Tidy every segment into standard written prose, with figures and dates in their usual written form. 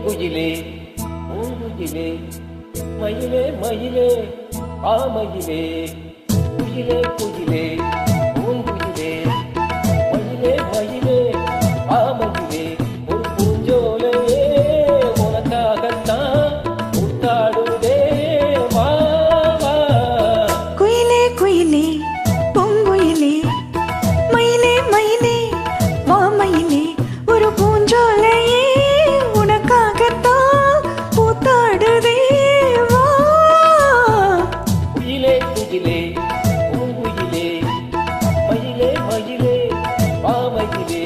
குயிலே பூங்குயிலே மயிலே மயிலே ஆமயிலே குயிலே குயிலே பூங்குயிலே மயிலே மயிலே ஆமயிலே ஒரு பூஞ்சோலையே உனக்காகத்தான் முத்தாடுதே வா வா. குயிலே குயிலே பூங்குயிலே மயிலே மயிலே மாமயிலே ஒரு பூஞ்சோலையே உனக்காகத்தான் பூத்தாடுதே வா. குயிலே குயிலே பூங்குயிலே மயிலே மயிலே மாமயிலே.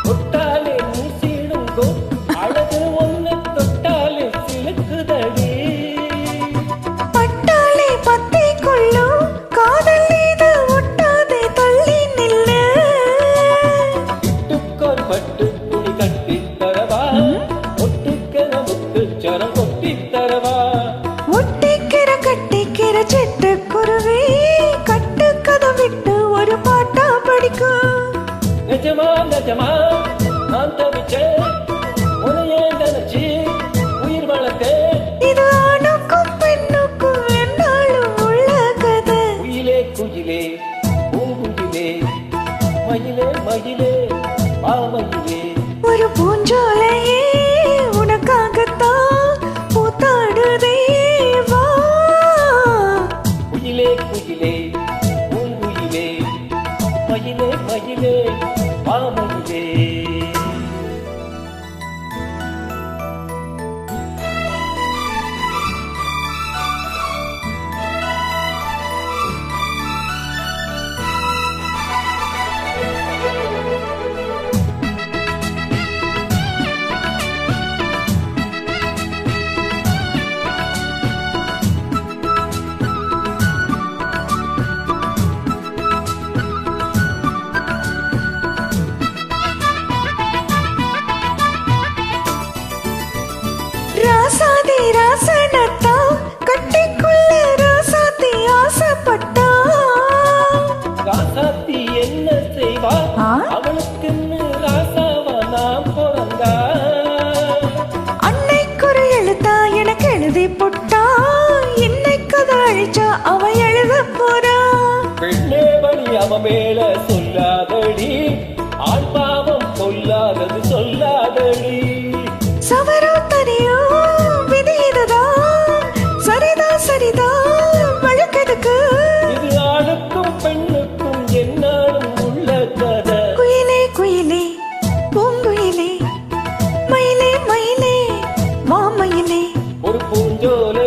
தொட்டாலே நீ சீடுங்கோ அழகு ஒன்னு தொட்டாலே சிலுக்குதடி. பட்டாளே பத்தை கொள்ளும் காதல் இது ஒட்டாதே தள்ளி நில்லு. இட்டுக்கோர் பட்டு துணி கட்டி தரவா ஒட்டுக்கென முத்துச்சரம் கொட்டி தரவா. ஒட்டிக்கிற கட்டிக்கிற சிட்டுக்குருவி கட்டு கதை விட்டு ஒரு பாட்டா படிக்கும். நிஜமா நிஜமா நான் தவிச்சேன் உனையே நினைச்சு உயிர் வளர்த்தேன். இது ஆணுக்கும் பெண்ணுக்கும் என்னாலும் உள்ள கதை. குயிலே குயிலே பூங்குயிலே மயிலே மயிலே மாமயிலே. ஒரு பூஞ்சோலையே உனக்காகத்தான் பூத்தாடுதே வா. குயிலே குயிலே பூங்குயிலே மயிலே மயிலே மாமயிலே. ராசாதி ராசனத்தா கட்டிக்குள்ள ராசாத்தி ஆசைப்பட்டா. ராசாத்தி என்ன செய்வா ஆ? அவளுக்குன்னு ராசாவா நாம் பிறந்தா. அன்னைக்குரு எழுத்தா எனக்கு எழுதி போட்டா. இன்னைக்கு அதை அழிச்சா அவ எழுத போறா. பெண்ணே வழி அவ மேல சொல்லாதடி ஆண் பாவம் கொல்லாதது சொல்லாதடி. சவரோ தனியோ விதி இதுதான் சரிதான் சரிதான் வழக்கெதுக்கு. இது ஆணுக்கும் பெண்ணுக்கும் என்னாலும் உள்ள கதை. குயிலே குயிலே பூங்குயிலே மயிலே மயிலே மாமயிலே ஒரு பூஞ்சோலை